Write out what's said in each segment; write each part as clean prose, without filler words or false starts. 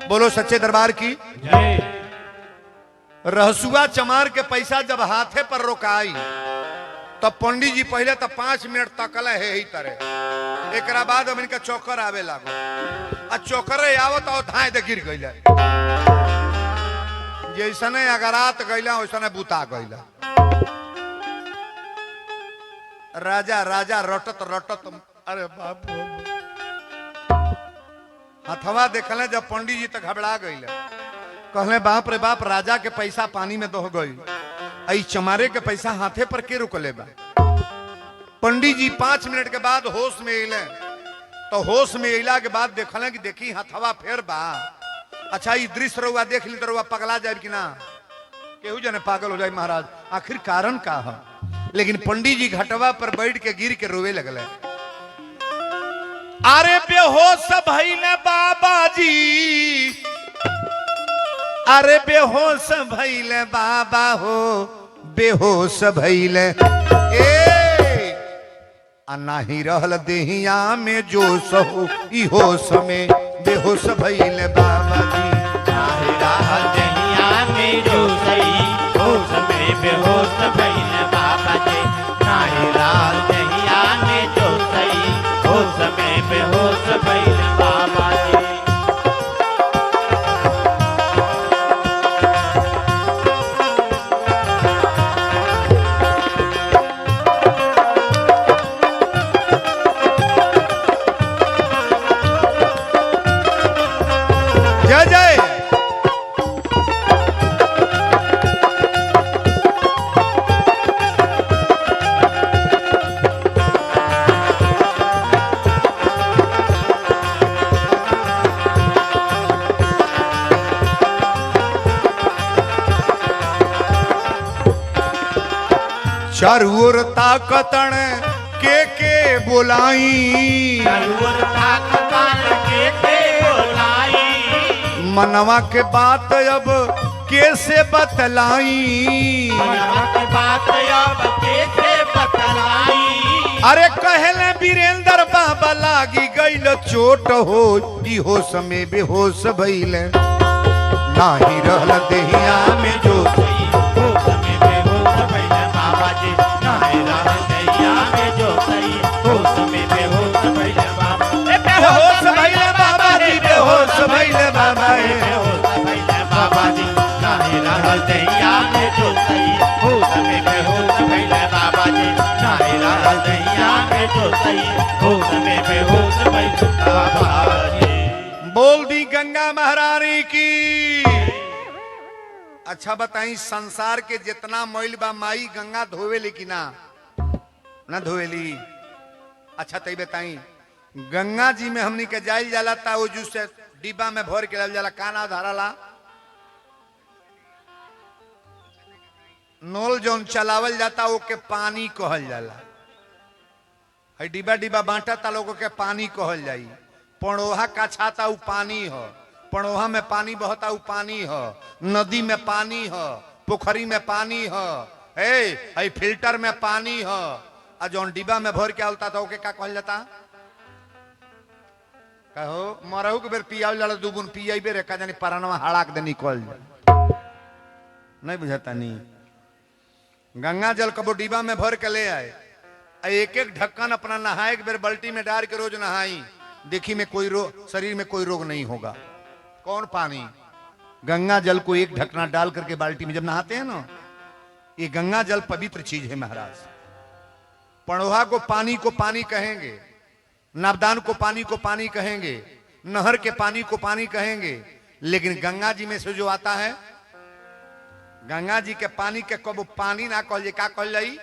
बोलो सच्चे दरबार की जय। रहसुआ चमार के पैसा जब हाथे पर रोकाई तो पंडित जी पहले तो 5 मिनट तकल है ही तरह एक बाद अब इनका चौकर आवे लागो आ चौकर आवत और धाए दे गिर गई जैसने अगरात गईला वैसने बुता गईला। राजा राजा रटत रटत अरे बाप हथवा देखले जब पंडित जी तो घबरा गईले कहले बाप रे बाप राजा के पैसा पानी में दह गई आई चमारे के पैसा हाथे पर के रुकले बा। पंडित जी 5 मिनट के बाद होश में अले तो होश में अला के बाद देखले कि देखी हथवा फेर बा। अच्छा ये दृश्य रहुआ देख ली तो रहुआ पगला जाए कि ना केहू जने पागल हो जाए महाराज आखिर कारण का है। लेकिन पंडित जी घटवा पर बैठ के गिर के रोवे लगले। अरे बेहोश भइले बाबा जी अरे बेहोश भइले बाबा हो बेहोश भइले नाही रहल देहिया में जो सहो ई होश में बेहोश भइले बाबा जी नाही रहल देहिया में जो सही होश में बेहोश भइले बाबा जी नाही रहल देहिया में जो सही होश में बेहोश भइले बाबा जी। जय जय चारू ओर ताकतन के बोलाई जरूर ताकतान के बोलाई मनवा के बात अब कैसे बतलाई। मनवा की बात अब कैसे बतलाई। अरे कहले वीरेंद्र बाबा लागी गईल चोट हो ई होश में बेहोश भइले नाही रहल देहिया में जो सही होश में बेहोश भइले बाबा जी नाही रहल देहिया में जो सही होश में बेहोश भइले बाबा बेहोश भइले बाबा जी बेहोश भइले बाबा बेहोश भइले बाबा जी नाही रहल देहिया में जो सही होश में बेहोश भइले बाबा जी नाही रहल देहिया में जो सही होश में बेहोश भइले बाबा जी। बोल दी गंगा महारानी की। अच्छा बताई संसार के जितना मैल बा माई गंगा धोवेली कि ना ना धोवेली। अच्छा तई बताई गंगा जी में हमनी के जाइल जाला ता वो जूस से डिब्बा में भर के लाल जाला काना धाराला नोल जोन चलावल जाता वो के पानी कहल जाला है डिब्बा डिब्बा बांटा ता लोगों के पानी कहल जाई। पड़ोहा का छाता उ पानी हो पड़ोहा में पानी बहता उ पानी हो नदी में पानी हो पोखरी में पानी हो ए फिल्टर में पानी हो आ जौन डिब्बा में भर के आवता था ओके का कहल जाता कहो मरहू के बेर पियावल जाला दू बुन पियाई बेर का जानी परानवा हड़ाक दे निकल नहीं बुझाता नहीं। गंगा जल कबो डिब्बा में भर के ले आए एक एक ढक्कन अपना नहाए के बेर बाल्टी में डाल के रोज नहाई देखी में कोई शरीर में कोई रोग नहीं होगा। कौन पानी गंगा जल को एक ढक्कना डाल करके बाल्टी में जब नहाते हैं ना ये गंगा जल पवित्र चीज है महाराज। पड़ोहा को पानी कहेंगे नाबदान को पानी कहेंगे नहर के पानी को पानी कहेंगे लेकिन गंगा जी में से जो आता है गंगा जी के पानी के कब पानी ना कहल का कहल जाई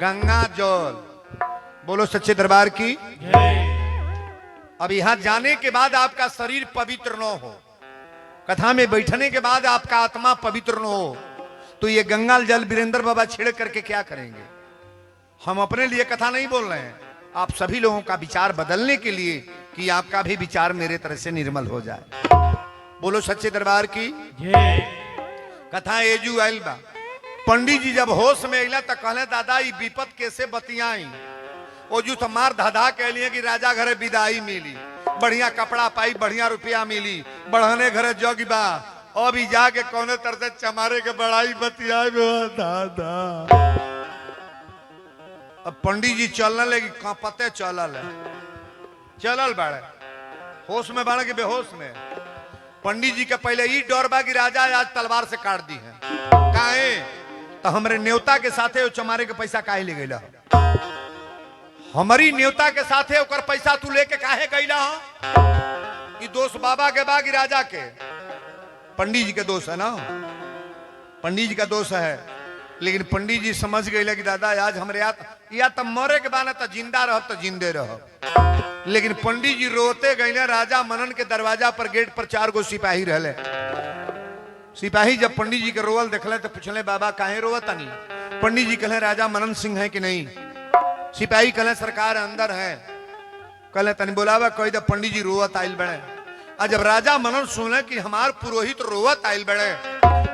गंगा जल। बोलो सच्चे दरबार की। अब यहां जाने के बाद आपका शरीर पवित्र न हो कथा में बैठने के बाद आपका आत्मा पवित्र न हो तो ये गंगा जल वीरेंद्र बाबा छिड़क करके क्या करेंगे। हम अपने लिए कथा नहीं बोल रहे हैं आप सभी लोगों का विचार बदलने के लिए कि आपका भी विचार मेरे तरह से निर्मल हो जाए। बोलो सच्चे दरबार की। कथा एजू आइल बा पंडित जी जब होश में अला तो कहले दादा ई विपत कैसे बतियाई ओजू तो मार धाधा कह लिए कि राजा घरे विदाई मिली बढ़िया कपड़ा पाई, बढ़िया रुपया मिली, बढ़ने घरे जग बा, अभी जाके कौने तरह से चमारे के बड़ाई बतियाए दादा। अब पंडित जी चलने लगी, कांपते चलल बाड़े, होश में बाड़े कि बेहोश में। पंडित जी के पहले ही डर बा कि राजा आज तलवार से काट दी है। काहे तो हमरे न्योता के साथे वो चमारे के पैसा काहे ले गईला, हमारी न्योता के साथे ओकर पैसा तू लेके काहे गईला? ये दोष बाबा के बा कि राजा के? पंडित जी के दोष है ना, पंडित जी का दोष है। लेकिन पंडित जी समझ गए कि दादा आज हमरे या तो मरे के बाना तो जिंदा रह तो जिंदे रह। लेकिन पंडित जी रोते गए, राजा मनन के दरवाजा पर गेट पर 4 गो सिपाही रहले। सिपाही जब पंडित जी के रोवल देखले तो पूछले बाबा काहे रोवता नहीं? पंडित जी कहले राजा मनन सिंह है कि नहीं? सिपाही कहले सरकार अंदर है। कहले तनी बोलावा कही दे पंडित जी रोवत आइल बड़े। आज जब राजा मनन सुने कि हमार पुरोहित रोवत आइल बड़े,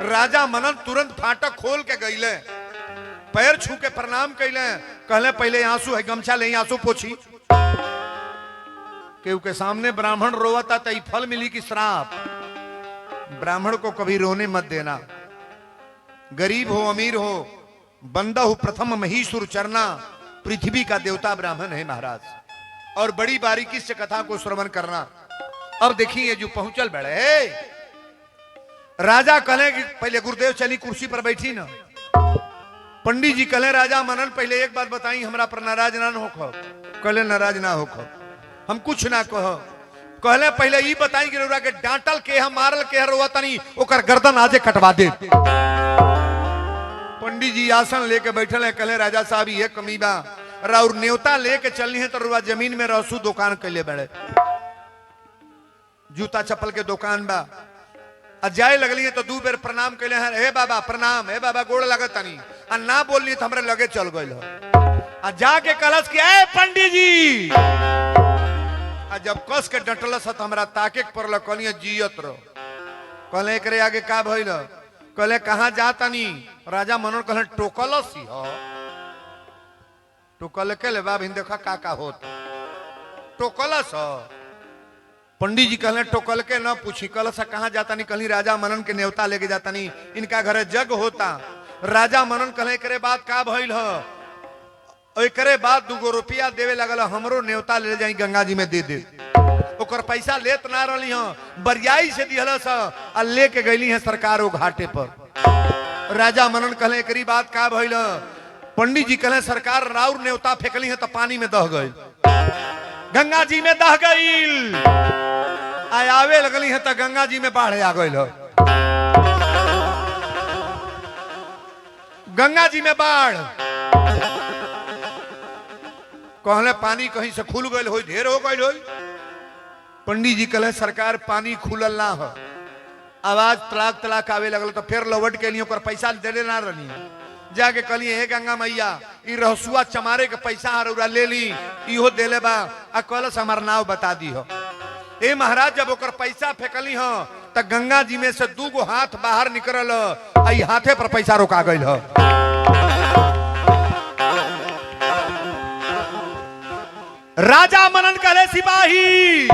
राजा मनन तुरंत फाटक खोल के गईले, पैर छू के प्रणाम कैले। कहले पहले आंसू है, गमछा ले आंसू पोछी। केहू के सामने ब्राह्मण रोवता तो फल मिली कि श्राप? ब्राह्मण को कभी रोने मत देना, गरीब हो अमीर हो, बंदा हो प्रथम महीसुर चरना, पृथ्वी का देवता ब्राह्मण है महाराज। और बड़ी बारीकी से कथा को श्रवण करना। अब देखिए जो पहुंचल बड़े, राजा कहले कि पहले गुरुदेव चली कुर्सी पर बैठी ना। पंडित जी कहले राजा मनन पहले एक बात बताई, हमरा पर नाराज ना होखो। कहले नाराज ना होखो, हम कुछ ना कहो। कहले पहले ये बताई कि रउरा के डांटल के हम मारल के रोवा तनी ओकर गर्दन आजे कटवा दे। पंडित जी आसन लेके बैठल है। कहले राजा साहब ये कमी बा, राउर न्योता लेके चलनी है तो रुआ जमीन में रहसू दुकान कैले बड़े, जूता चप्पल के दुकान बा। जाए लगली है तो 2 बेर प्रणाम कैले हैं, हे बाबा प्रणाम, हे बाबा गोड़ लगत तनी। आ ना बोलनी तो हमरे लगे चल गइल। आ जाके कलश के ए पंडित जी, आ जब कस के डटलस तो हमरा ताके पड़ल। कहलिए जियत रहो। कहले एकरे आगे का भइल? कहले कहां जातानी? राजा मनोहर कहले टोकलस ही हो। टोकल के ले बाब देखा का होत टोकलस हो। पंडित जी कहले टोकल के न पूछी, कलश कहां जाता नहीं? कहली राजा मनन के न्योता लेके जाता नहीं, इनका घरे जग होता। राजा मनन कहले करे बात का भइल ह? एकरे बाद 2 गो रुपया देवे लगल, हमरो न्योता ले जाई गंगा जी में दे दे। ओकर पैसा लेत ना रही ह, बरियाई से दिहलस आ लेके गईली है सरकार वो घाटे पर। राजा मनन कहले एकरी बात का भइल? पंडित जी कहले सरकार राउर न्योता फेंकली है तो पानी में दह गई, गंगा जी में दह गई। आवे लगली है तो गंगा जी में बाढ़ आ गई। गंगा जी में बाढ़, कहले पानी कहीं से खुल गई हो, ढेर हो गई हो। पंडित जी कहले सरकार पानी खुलल ना हो, आवाज तलाक तलाक आवे लगल। तो फिर लौट के लिए ओकर पैसा देले ना रही। जाके कहली हे गंगा मैया ई रहसुआ चमारे के पैसा हरौरा ले ली, इहो देले बा। आ कलश हमार नाव बता दी हो। ए महाराज जब ओकर पैसा फेंकली हो त गंगा जी में से 2 गो हाथ बाहर निकलल, आई हाथे पर पैसा रोका गइल हो। राजा मनन कहले सिपाही,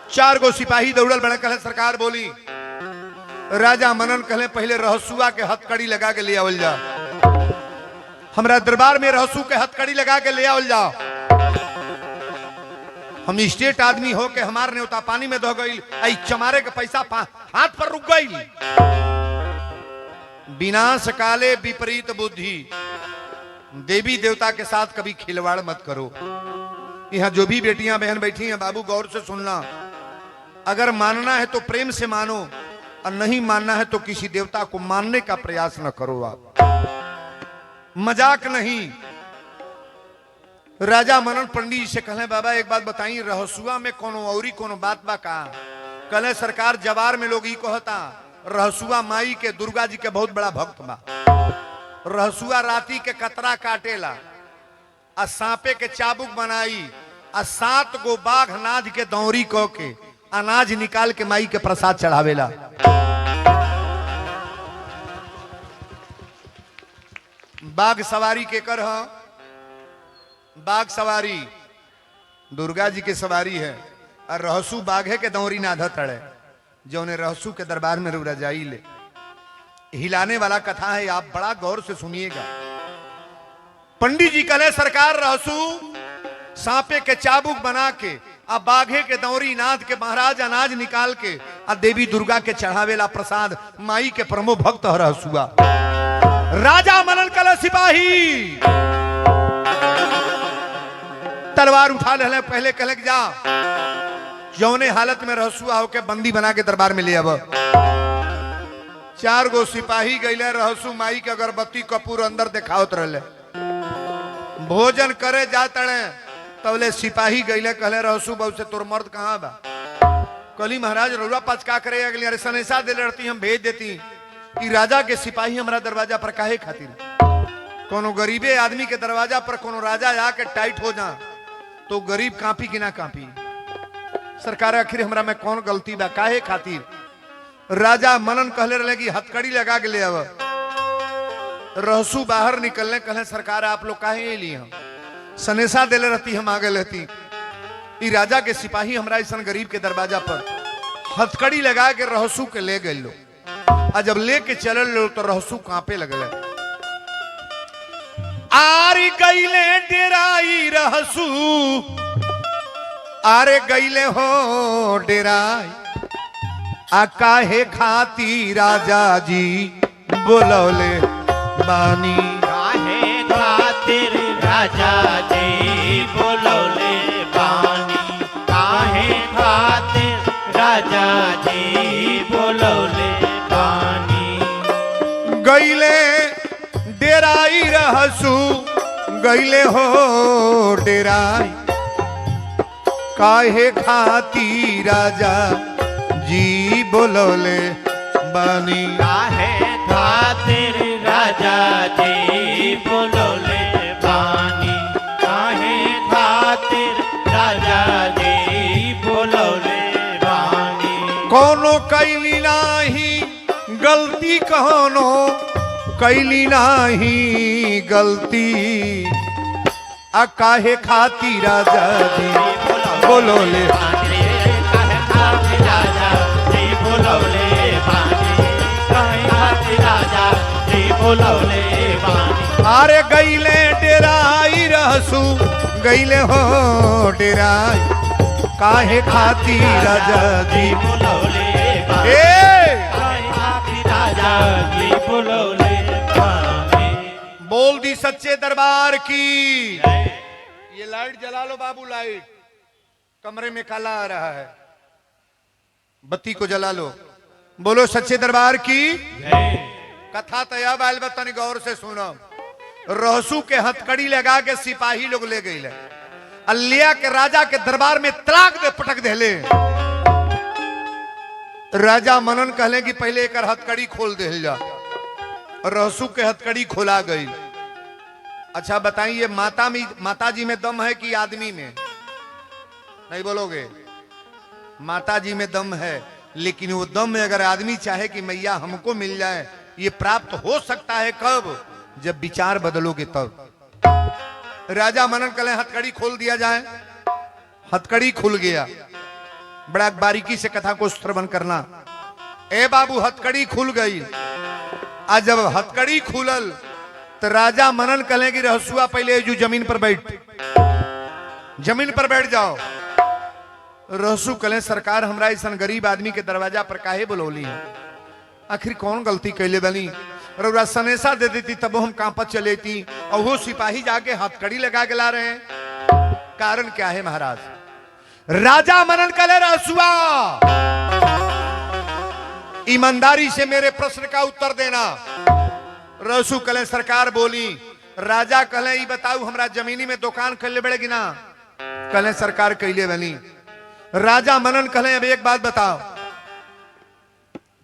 4 गो सिपाही दौड़ल बड़े। कहले सरकार बोली। राजा मनन कहले पहले रहसुआ के हथकड़ी लगा के ले आवल जा, हमरा दरबार में रहसू के हथकड़ी लगा के ले आवल जा। हम स्टेट आदमी हो के हमार न्योता पानी में दह गई, आई चमारे के पैसा हाथ पर रुक गई। विनाश काले विपरीत बुद्धि, देवी देवता के साथ कभी खिलवाड़ मत करो। यहाँ जो भी बेटियां बहन बैठी हैं बाबू गौर से सुनना, अगर मानना है तो प्रेम से मानो और नहीं मानना है तो किसी देवता को मानने का प्रयास न करो। आप मजाक नहीं। राजा मनन पंडित जी से कहले बाबा एक बात बताई, रहसुआ में कोनो औरी कोनो बात बा का? कहले सरकार जवार में लोग ही कहता रहसुआ माई के दुर्गा जी के बहुत बड़ा भक्त बा। रहसुआ राती के कतरा काटेला आ सांपे के चाबुक बनाई आ 7 गो बाघ नाद के दौरी कह के अनाज निकाल के माई के प्रसाद चढ़ावेला। बाघ सवारी के कर ह? बाघ सवारी दुर्गा जी की सवारी है और रहसू बाघे के दौरी नाधा तड़े जो उन्हें रहसू के दरबार में रुरा जाई ले। हिलाने वाला कथा है, आप बड़ा गौर से सुनिएगा। पंडित जी कले सरकार रहसू सांपे के चाबुक बना के अब बाघे के दौरी नाथ के महाराज अनाज निकाल के आ देवी दुर्गा के चढ़ावेला प्रसाद माई के प्रमो भक्त रहसुआ। राजा मनन कल सिपाही तलवार उठा ले, पहले कहले कि जा जौने हालत में रहसुआ होके बंदी बना के दरबार में ले अब। 4 गो सिपाही गईले, रहसु माई के अगरबत्ती कपूर अंदर दिखावत रहले। भोजन करे जातड़े तबले सिपाही गईले, कहले रहसु बहु से तोर मर्द कहाँ बा? कहली महाराज रउरा पास का करे अगली अरे सनेसा दे लड़ती हम भेज देती। कि राजा के सिपाही हमारा दरवाजा पर काहे खातिर? कोनो गरीबे आदमी के दरवाजा पर कोनो राजा आके टाइट हो जा तो गरीब कांपी कि ना कांपी? सरकार आखिर हमरा में कौन गलती बा, काहे खातिर? राजा मनन कहले रहे कि हथकड़ी लगा के ले अब। रहसू बाहर निकलने कहले सरकार आप लोग काहे लिए हम सनेसा देले रहती हम आगे लेती। ई राजा के सिपाही हमरा ऐसा गरीब के दरवाजा पर हथकड़ी लगा के रहसू के ले गए लो। आ जब लेके चलल लो तो रहसू कांपे लगल। आरी गईले डेराई रहसू, आरे गईले हो डेराई आ काहे खाती राजा जी बोलौले बानी। काहे खातिर राजा जी बोलौले बानी, काहे खातिर राजा जी बोलौले बानी। गईले डेराई रहसू, गईले हो डेराई काहे खाती राजा जी बोलौले बानी। काहे खातिर राजा जी बोलौले बानी, काहे खातिर राजा जी बोलौले बानी। कोनो कैली नाही गलती, कहोनो कैली नाही गलती आ काहे खाती राजा जी बोलौले। काहे खातिर राजा जी बोलौले बानी, काहे खातिर राजा जी बोलौले बानी। आरे गईले डेराई रहसू, गईले हो डेराई काहे खाती राजा जी बोलौले बानी, ए काहे खातिर राजा जी बोलौले बानी। बोल दी सच्चे दरबार की। ये लाइट जला लो बाबू, लाइट कमरे में काला आ रहा है, बत्ती को जला लो। बोलो सच्चे दरबार की। कथा तैयार आयल बा, तनी गौर से सुनो। रहसू के हथकड़ी लगा के सिपाही लोग ले गई, अलिया के राजा के दरबार में तलाक दे पटक देले। राजा मनन कहले कि पहले एक हथकड़ी खोल दे जा। रहसू के हथकड़ी खोला गई। अच्छा बताइए माता जी में दम है कि आदमी में? नहीं बोलोगे? माता जी में दम है, लेकिन वो दम में अगर आदमी चाहे कि मैया हमको मिल जाए, ये प्राप्त हो सकता है कब? जब विचार बदलोगे तब। राजा मनन कले हथकड़ी खोल दिया जाए, हथकड़ी खुल गया। बड़ा बारीकी से कथा को श्रवण करना। ए बाबू हथकड़ी खुल गई। आज जब हथकड़ी खुलल तो राजा मनन कले कि रहसुआ पहले जो जमीन पर बैठ, जमीन पर बैठ जाओ। रहसू कले सरकार हमरा ऐसा गरीब आदमी के दरवाजा पर काहे बुलौली है? आखिर कौन गलती कैले बनी? रउरा सनेसा दे देती तब हम कांपत चलेती, और वो सिपाही जाके हथकड़ी लगा के ला रहे हैं। कारण क्या है महाराज? राजा मनन कले रहसुआ ईमानदारी से मेरे प्रश्न का उत्तर देना। रहसू कले सरकार बोली। राजा कले ये बताऊ हमरा जमीनी में दुकान कैले बड़ेगी ना? कले सरकार कैले बनी। राजा मनन कहे अब एक बात बताओ,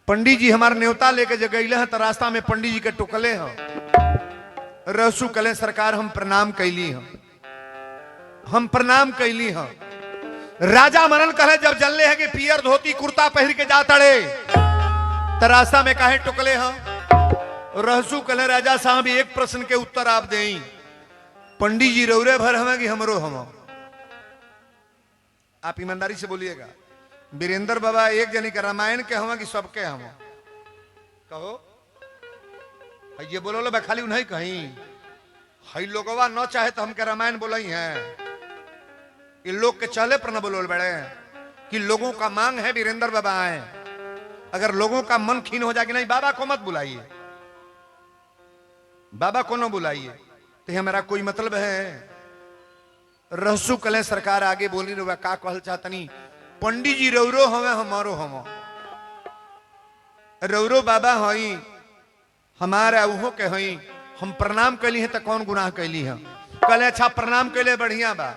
पंडित जी हमारे न्योता लेके जगैले हैं तो रास्ता में पंडित जी के टुकले हैं। रहसू कले सरकार हम प्रणाम कैली हैं, हम प्रणाम कैली हैं। राजा मनन कहे जब जनले हैं कि पियर धोती कुर्ता पहन के जा तड़े तो रास्ता में काहे टुकले हैं? रहसू कले राजा साहब एक प्रश्न के उत्तर आप दें। पंडित जी रौरे भर हमें कि हमरो हम? आप ईमानदारी से बोलिएगा। वीरेंद्र बाबा एक जनी का रामायण के हम कि सबके हम कहो ये बोलो लो खाली उन्हें कहीं हई लोगवा न चाहे तो हमके रामायण बोलई है। ये लोग के चले पर न बोलो बड़े कि लोगों का मांग है वीरेंद्र बाबा आए। अगर लोगों का मन खीन हो जाए कि नहीं बाबा को मत बुलाइए, बाबा को न बुलाइए, तो हमारा कोई मतलब है। रहसु कले सरकार आगे बोली रे का कहल चाहतनी पंडित जी रौरो हमें हमारो हम रौरो बाबा हई हमारा उहो के हई हम प्रणाम कैली है तो कौन गुनाह कैली है। कले अच्छा प्रणाम कैले बढ़िया बा।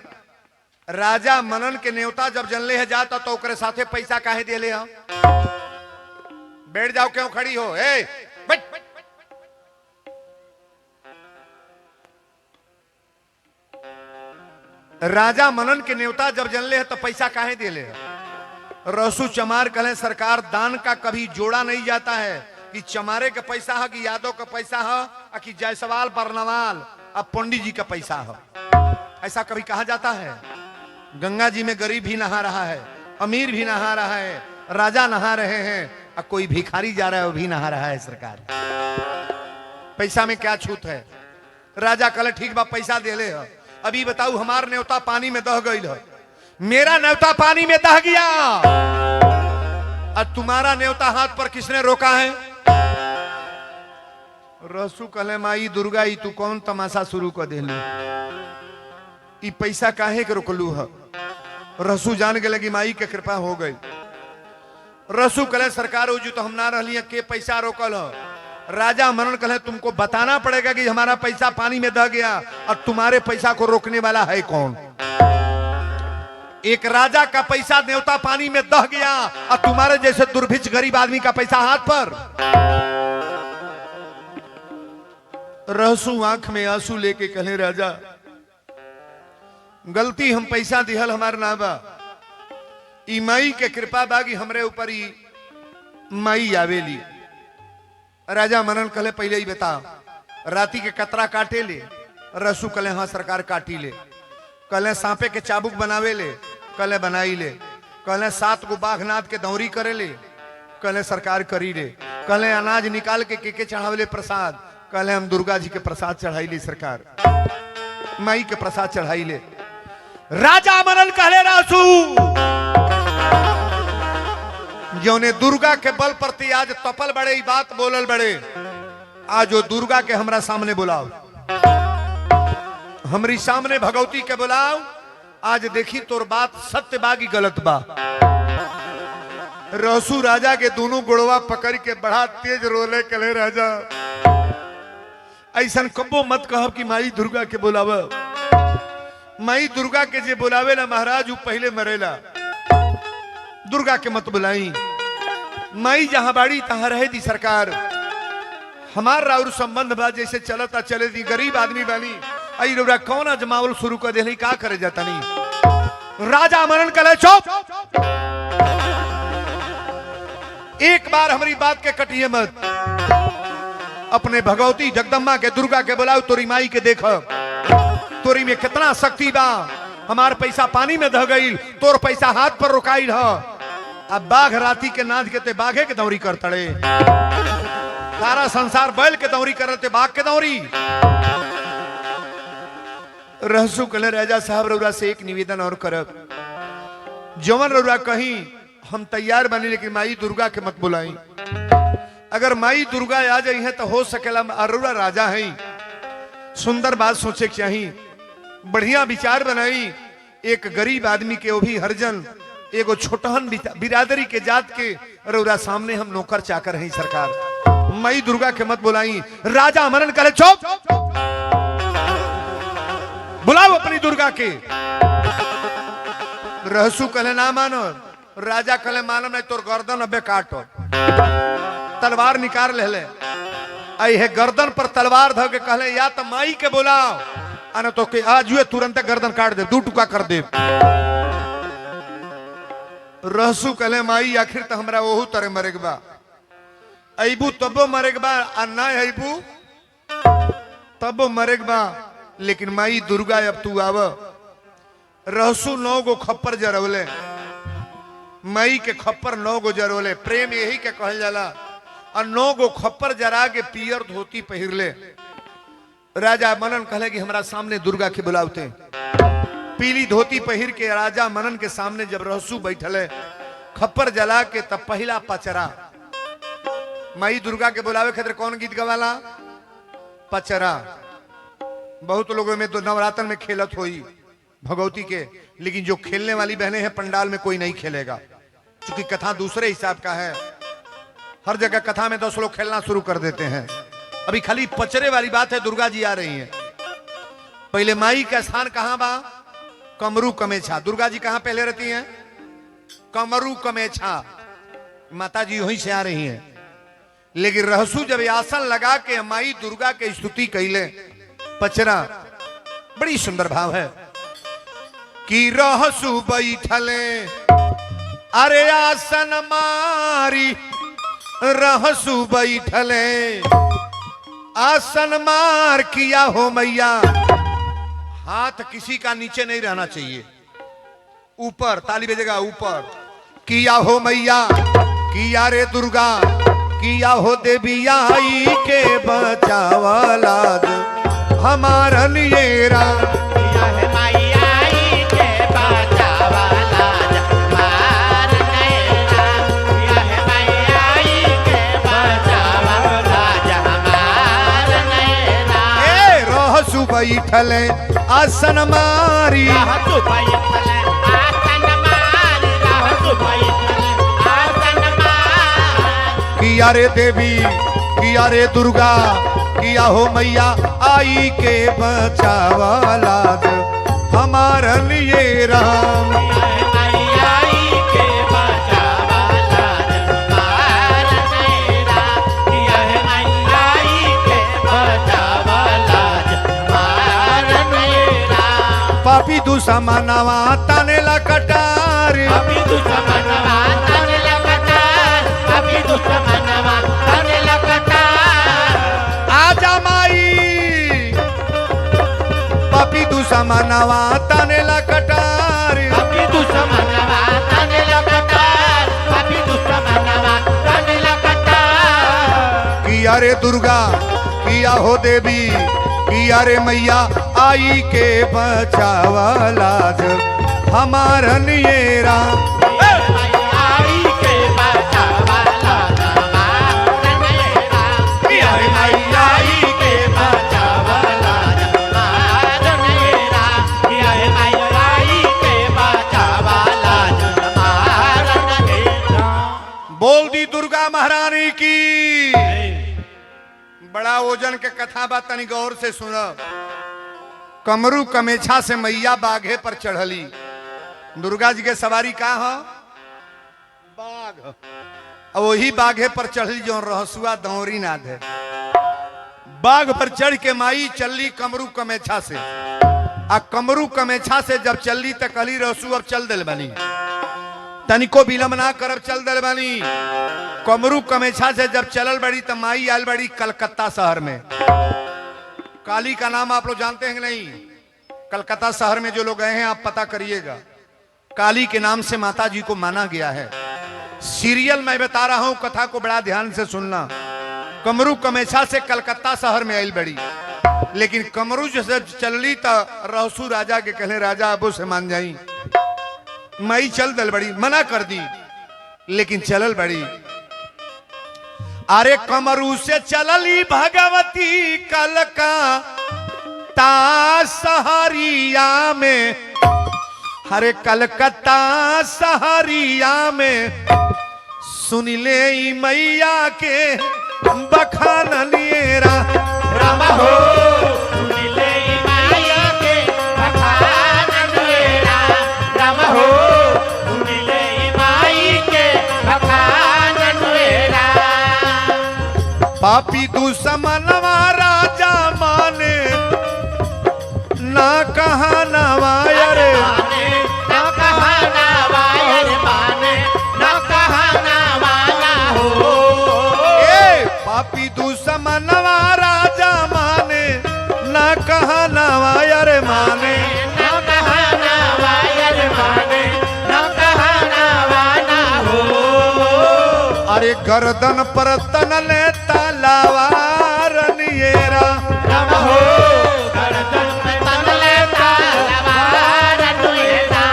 राजा मनन के न्योता जब जनले है जाता तो ओकरे साथे पैसा काहे देले हम। बैठ जाओ क्यों खड़ी हो ए बैठ। राजा मनन के न्योता जब जनले है तो पैसा काहे देले है। रसू चमार कहे सरकार दान का कभी जोड़ा नहीं जाता है कि चमारे का पैसा है कि यादव का पैसा है कि जायसवाल बरनवाल अब पंडित जी का पैसा है। ऐसा कभी कहा जाता है। गंगा जी में गरीब भी नहा रहा है, अमीर भी नहा रहा है, राजा नहा रहे हैं और कोई भिखारी जा रहा है वो भी नहा रहा है। सरकार पैसा में क्या छूट है। राजा कल ठीक बा पैसा दे ले है। अभी बताऊ हमार न्योता पानी में दह गई है, मेरा न्योता पानी में दह गया और तुम्हारा न्योता हाथ पर किसने रोका है। रसू कले माई दुर्गा ई तू कौन तमाशा शुरू कर दे ई पैसा काहे के रोकलू है। रसू जान के लगी माई के कृपा हो गई। रसू कले सरकार हो जो तो हम ना रही के पैसा रोकल है। राजा मनन कहे तुमको बताना पड़ेगा कि हमारा पैसा पानी में दह गया और तुम्हारे पैसा को रोकने वाला है कौन। एक राजा का पैसा न्योता पानी में दह गया और तुम्हारे जैसे दुर्भिक्ष गरीब आदमी का पैसा हाथ पर। रहसू आंख में आंसू लेके कहे राजा गलती हम पैसा दिहल हमार ना बा, ई माई के कृपा बागी हमरे ऊपर ही माई आवेली। राजा मनन कले पहले ही बता राती के कतरा काटे ले। रसू कले हाँ सरकार काटी ले। कले सांपे के चाबुक बनावे ले, कले बनाई ले। कले 7 गो बाघनाथ के दौरी करे ले, कले सरकार करी ले। कले अनाज निकाल के चढ़ावे ले प्रसाद, कले हम दुर्गा जी के प्रसाद चढ़ाई ली। सरकार माई के प्रसाद चढ़ाई ले। राजा मनन कहले रासू जौने दुर्गा के बल प्रति आज तपल बड़े ही बात बोलल बड़े, आज वो दुर्गा के हमरा सामने बुलाओ, हमरी सामने भगवती के बुलाओ। आज देखी तोर बात सत्य बागी गलत बा। रहसू राजा के दोनों गुड़वा पकड़ के बड़ा तेज रोले कले राजा ऐसा कब्बो मत कहब कि माई दुर्गा के बुलाव। माई दुर्गा के जे बुलावे ना महाराज वो पहले मरेला। दुर्गा के मत बुलाई। माई जहां बाड़ी तहां रहे दी। सरकार हमार राउर संबंध बा जैसे चलता चले दी। गरीब आदमी बानी आई रौरा कौन अजमावल शुरू कर दे का करे जाता नहीं। राजा मनन कले चुप, एक बार हमारी बात के कटिए मत। अपने भगवती जगदम्बा के दुर्गा के बुलाओ, तोरी माई के देख तोरी में कितना शक्ति बा। हमार पैसा पानी में दह गई, तोर पैसा हाथ पर रुकाइल है। अब बाघ राती के नाच के ते बाघे के दौरी कर तड़े। सारा संसार बैल के दौरी करते बाघ के दौरी। रहसू कले राजा साहब रौरा से एक निवेदन और करब। जवन रौरा कहीं हम तैयार बनी, लेकिन माई दुर्गा के मत बुलाई। अगर माई दुर्गा आ जाई है तो हो सकेला रौरा राजा है। सुंदर बात सोचे चाहिए, बढ़िया विचार बनाई। एक गरीब आदमी के वो भी हरजन एगो छोटहन बिरादरी के जात के रौरा सामने हम नौकर चाकर हैं। सरकार माई दुर्गा के मत बुलाई। राजा मनन करे चुप, बुलाओ अपनी दुर्गा के। रहसू कले ना मानो। राजा कले मानो नहीं तोर गर्दन अबे काटो। तलवार निकाल ले। आई है गर्दन पर तलवार धो के कहले या तो माई के बुलाओ अन तो के आज हुए तुरंत गर्दन काट दे, 2 टुकड़ा कर दे। रहसू कले माई आखिर तो हमरा ओहू तरह मरेगबा। अबू तबो मरेगबा आ ना अबू तबो मरेगबा। लेकिन माई दुर्गा अब तू आव। रहसू 9 गो खप्पर जरवले, मई के खप्पर 9 गो जरवले, प्रेम यही के कहल जाला। और 9 गो खप्पर जरा के पियर धोती पहिरले। राजा मनन कहले कि हमरा सामने दुर्गा के बुलावते। पीली धोती पहिर के राजा मनन के सामने जब रहसू बैठले, खप्पर जला के तब पहला पचरा माई दुर्गा के बुलावे खातिर कौन गीत गवाला? पचरा। बहुत लोगों में तो नवरात्र में खेलत होई भगवती के, लेकिन जो खेलने वाली बहनें हैं पंडाल में कोई नहीं खेलेगा, क्योंकि कथा दूसरे हिसाब का है। हर जगह कथा में 10 लोग खेलना शुरू कर देते हैं। अभी खाली पचरे वाली बात है। दुर्गा जी आ रही हैं। पहले माई का स्थान कहां बा? कमरू कमेछा। दुर्गा जी कहां पहले रहती हैं? कमरू कमेछा। माता जी वहीं से आ रही हैं। लेकिन रहसू जब आसन लगा के माई दुर्गा के स्तुति कैले, पचरा बड़ी सुंदर भाव है कि रहसू बैठले अरे आसन मारी, रहसू बैठले आसन मार किया हो मैया। हाथ किसी का नीचे नहीं रहना चाहिए, ऊपर। ताली बजेगा ऊपर। किया हो मैया, किया रे दुर्गा, किया हो देवी आई के बचावाला हमारा लिए राम। किया है माई आई के बचावाला हमार नैना। किया है माई आई के बचावाला हमार नैना। ए रहसू बैठले आसन मारी, रहसू बैठले आसन मारी, रहसू बैठले आसन मारी। किया रे देवी, किया रे दुर्गा, किया हो मैया आई के बचावाला हमारा लिए राम। किया है माई आई के बचावाला हमार नैना। किया है माई आई के बचावाला हमार नैना। पापी दुश्मनवा तनेला कटार, पापी दुश्मनवा तनेला कटार, पापी दुश्मनवा तनेला कटार। आजा माई। पापी दुश्मनवा तनेला कटार, पापी दुश्मनवा तनेला कटार, पापी दुश्मनवा तनेला कटार। किया रे दुर्गा, किया हो देवी, किया रे मैया आई के बचावाला हमारा लिए राम। आई के बचावाला हमार नैना। किया है माई आई के बचावाला हमार नैना। किया है माई आई के बचावाला हमार नैना। बोल दी दुर्गा महारानी की। बड़ा ओजन के कथा बा, तनी गौर से सुनो। कमरू कमेछा से मैया बाघे पर चढ़ली। दुर्गा जी के सवारी का हो? बाघ। और वही बाघे पर चढ़ली जो रहसुआ दौरी नाद है। बाघ पर चढ़ के माई चलली कमरू कमेछा से। आ कमरू कमेछा से जब चलली तो कहली रहसू अब चल दिल बनी, तनिको विलम्ब ना करब, चल दिल बनी। कमरू कमेछा से जब चलल बड़ी तो माई आयल बड़ी कलकत्ता शहर में। काली का नाम आप लोग जानते हैं कि नहीं? कलकत्ता शहर में जो लोग गए हैं आप पता करिएगा। काली के नाम से माता जी को माना गया है। सीरियल मैं बता रहा हूं, कथा को बड़ा ध्यान से सुनना। कमरू कमेछा से कलकत्ता शहर में आयल बड़ी, लेकिन कमरू जैसे चलली तो रहसू राजा के कहले राजा अबू से मान जाई। मई चल दल बड़ी, मना कर दी, लेकिन चलल बड़ी। अरे कमरू से चलली भगवती कलकत्ता सहरिया में। अरे कलकत्ता सहरिया में सुन ले मैया के बखान लिए राम हो। सुनिले माया के बखान मेरा। राम हो। सुनिले माई के बखान मेरा। पापी दुश्मनवा राजा माने ना कहा नवायर। न कहना वायर माने, न कहना वाला हो। ए पापी दुश्मनवा राजा माने ना कहा नवायर माने। न कहना वायर अरे गर्दन पर तनले तलवार नियरा राम हो गर्दन पे तनले तलवार नुएरा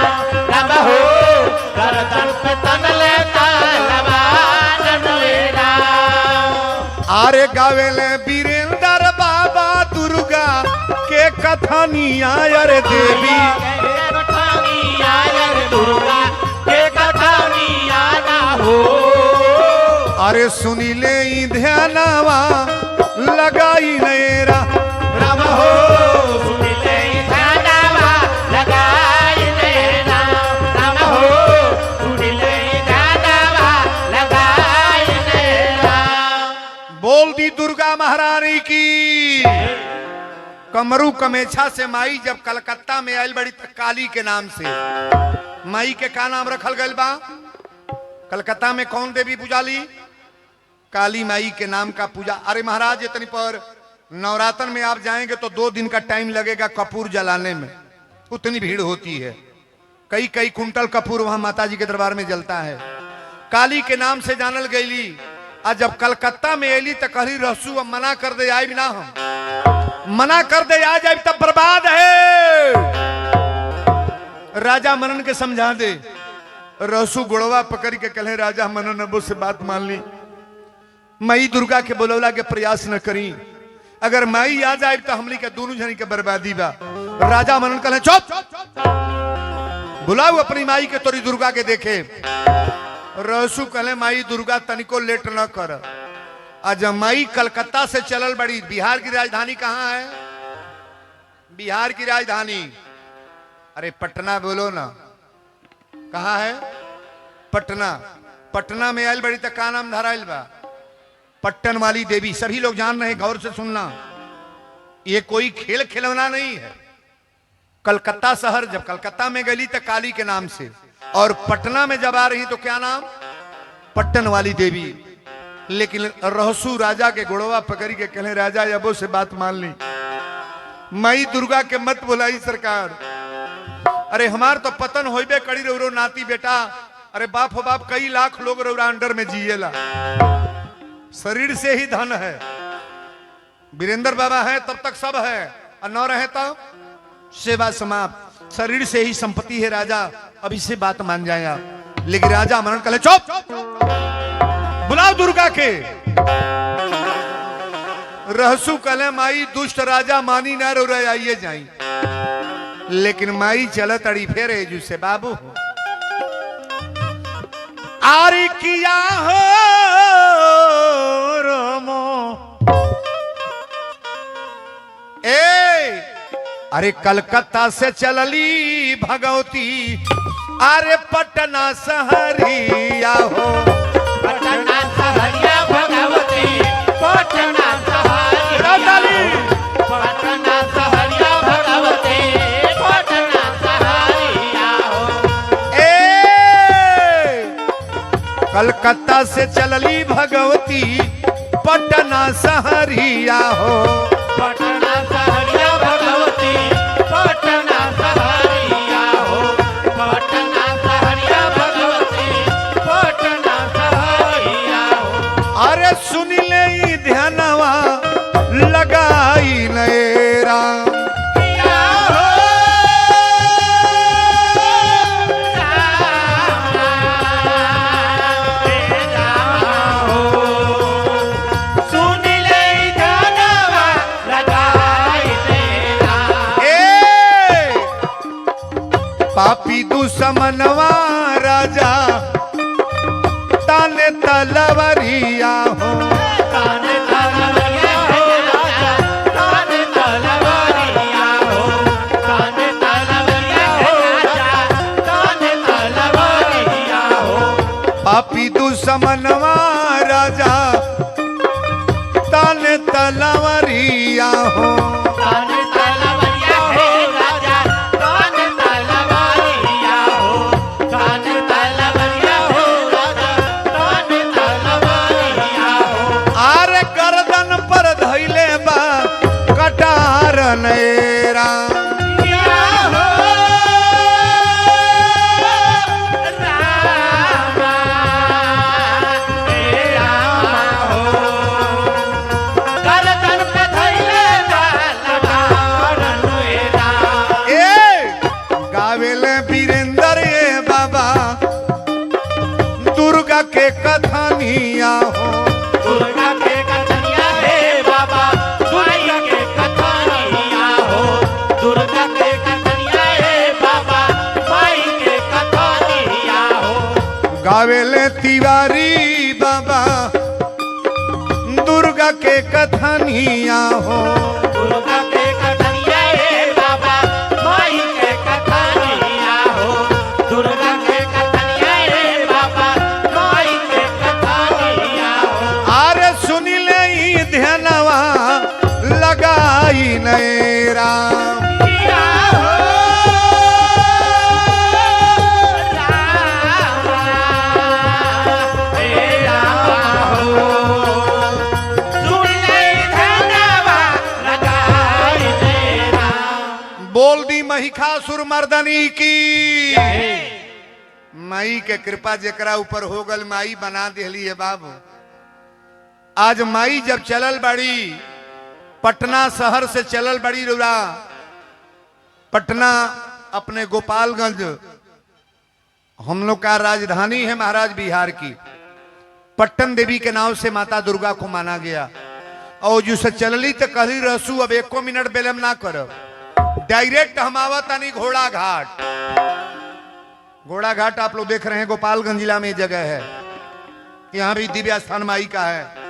राम हो गर्दन पे तनले तलवार नुएरा अरे गावेले वीरेंद्र बाबा दुर्गा के कथनिया अरे देवी कथनिया रे दुर्गा के कथनिया ना हो अरे सुनीले ई ध्यानवा लगाई नेरा राम हो सुनिले ध्यानवा लगाई नेरा राम हो सुनिले ध्यानवा लगाई नेरा बोल दी दुर्गा महारानी की। कमरू कमेछा से माई जब कलकत्ता में आयल बड़ी त काली के नाम से माई के का नाम रखल गइल बा? कलकत्ता में कौन देवी पूजाली? काली माई के नाम का पूजा। अरे महाराज इतनी पर नवरात्र में आप जाएंगे तो 2 दिन का टाइम लगेगा कपूर जलाने में, उतनी भीड़ होती है। कई कई कुंटल कपूर वहां माता जी के दरबार में जलता है। काली के नाम से जानल गईली। आज जब कलकत्ता में एली तो कहली रहसू अब मना कर दे आए बिना, हम मना कर दे आ जाए तब बर्बाद है। राजा मनन के समझा दे। रहसू गुड़वा पकड़ के कहे राजा मनन अब से बात मान ली, माई दुर्गा के बोलौला के प्रयास न करी, अगर माई आ जाए तो हमली के दोनों जनी के बर्बादी बा। राजा मनन कहे चुप, बुलाओ अपनी माई के तोरी दुर्गा के देखे। रहसू कहे माई दुर्गा तनिको लेट न कर। आज माई कलकत्ता से चलल बड़ी। बिहार की राजधानी कहाँ है? बिहार की राजधानी अरे पटना बोलो ना, कहाँ है? पटना। पटना में आयल बड़ी तक का नाम धराइल बा? पट्टन वाली देवी। सभी लोग जान रहे, गौर से सुनना, ये कोई खेल खिलौना नहीं है। कलकत्ता शहर जब कलकत्ता में गई तो काली के नाम से, और पटना में जब आ रही तो क्या नाम? पट्टन वाली देवी। लेकिन रहसू राजा के गुड़वा पकड़ के कहे राजा अबो से बात मान ली, माई दुर्गा के मत बुलाई सरकार। अरे हमार तो पतन होइबे कड़ी रौरो नाती बेटा। अरे बाप हो बाप, कई लाख लोग रौरा अंडर में जिएला, शरीर से ही धन है। वीरेंद्र बाबा है तब तक सब है, और न रहे तो सेवा समाप्त। शरीर से ही संपत्ति है राजा, अभी से बात मान जाए आप। लेकिन राजा मनन कहे चुप, बुलाओ दुर्गा के। रहसू कले माई दुष्ट राजा मानी ना रो रहे आइए जाई। लेकिन माई चल तड़ी फेरे जिससे बाबू आरी किया हो रोमो ए। अरे कलकत्ता से चलली भगवती, अरे पटना सहरिया हो। पटना सहरिया भगवती पटना सहरिया पटना सहरिया भगवती पटना सहरिया हो। ए कलकत्ता से चलली भगवती पटना सहरिया हो। पटना सहरिया भगवती पटना सहरिया हो। पटना सहरिया भगवती पटना सहरिया हो। अरे सुन ले ई ध्यानवा लगाई नेरा। या हो राम हो सुन ले धनवा लगाई तेरा। ए पापी दुश्मनवा राजा ताने तलवरिया हो। ताने तलवरिया हो राजा ताने तलवरिया हो। ताने तलवरिया हो राजा ताने तलवरिया हो। पापी दुश्मनवा राजा ताने तलवरिया हो। ताने तलवरिया हो राजा ताने तलवरिया हो। ताने तलवरिया हो राजा ताने तलवरिया हो। आरे गर्दन पर धैले बा कटार नेरा। या हो रामा हे के कथनिया हो। दुर्गा के कथनिया हे बाबा, दुर्गा के कथनिया हो। दुर्गा के कथनिया हे बाबा, माई के कथनिया हो। गावेले तिवारी बाबा दुर्गा के कथनिया हो। दुर्गा के कथनिया हे बाबा, माई के कथनिया हो। दुर्गा के कथनिया हे बाबा, माई के कथनिया हो। आरे सुनी ले ध्यानवा लगाई नए राम। किया हो रामा, हे रामा हो। सुन ले धनवा लगाई तेरा। बोल दी महिषासुर मर्दनी की। माई के कृपा जेकरा ऊपर हो गल माई बना दिली है बाबू। आज माई जब चलल बड़ी पटना शहर से चलल बड़ी रुरा, पटना अपने गोपालगंज हम लोग का राजधानी है महाराज बिहार की। पट्टन देवी के नाम से माता दुर्गा को माना गया। और जो से चलली तो कहली रहसू अब एको मिनट बेलम ना करो, डायरेक्ट हम आवतानी घोड़ा घाट। घोड़ा घाट आप लोग देख रहे हैं गोपालगंज जिला में जगह है, यहाँ भी दिव्य स्थान माई का है।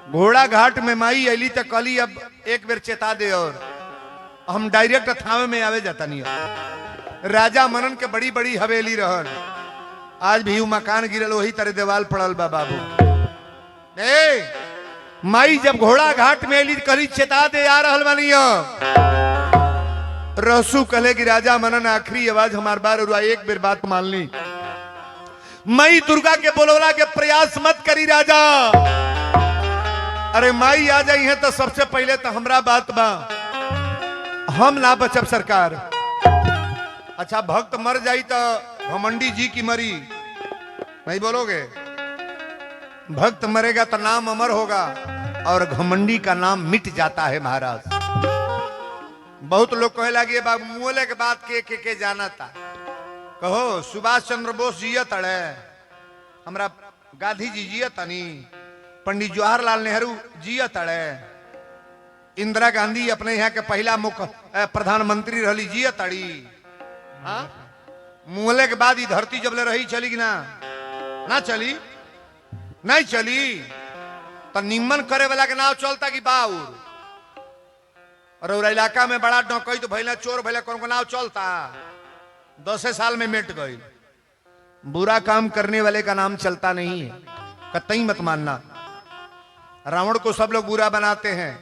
घोड़ा घाट में माई अली तक कली अब एक बेर चेता दे और हम डायरेक्ट थावे में आवे जाता नहीं। राजा मनन के बड़ी बड़ी हवेली रहल, आज भी उ मकान गिरल वही तरह देवाल पड़ल बा बाबू। ए माई जब घोड़ा घाट में अली कली चेता दे आ रहल बानी। रसू कहे कि राजा मनन आखिरी आवाज हमार बार और एक बेर बात मान ली। माई दुर्गा के बोलवला के प्रयास मत करी राजा। अरे माई आ जाई है तो सबसे पहले तो हमरा बात बा, हम ना बचब सरकार। अच्छा भक्त मर जाई तो घमंडी जी की मरी नहीं बोलोगे? भक्त मरेगा तो नाम अमर होगा और घमंडी का नाम मिट जाता है महाराज। बहुत लोग कहे लगे बाबू मुहले के बाद के जाना था। कहो सुभाष चंद्र बोस जियत अड़े, हमरा गांधी जी जियत नहीं, पंडित जवाहरलाल नेहरू जियत अड़े, इंदिरा गांधी अपने यहाँ के पहला मुख्य प्रधानमंत्री रही जियत अड़ी। हाँ मुहले के बाद ही धरती जब ले रही चली कि ना चली? नहीं चली तो निम्मन करे वाला के नाव चलता कि बाउर। और इलाका में बड़ा डकैत तो भैला चोर भैला कौन को नाव चलता? 10 साल में मिट गई। बुरा काम करने वाले का नाम चलता नहीं है, कतई मत मानना। रावण को सब लोग बुरा बनाते हैं,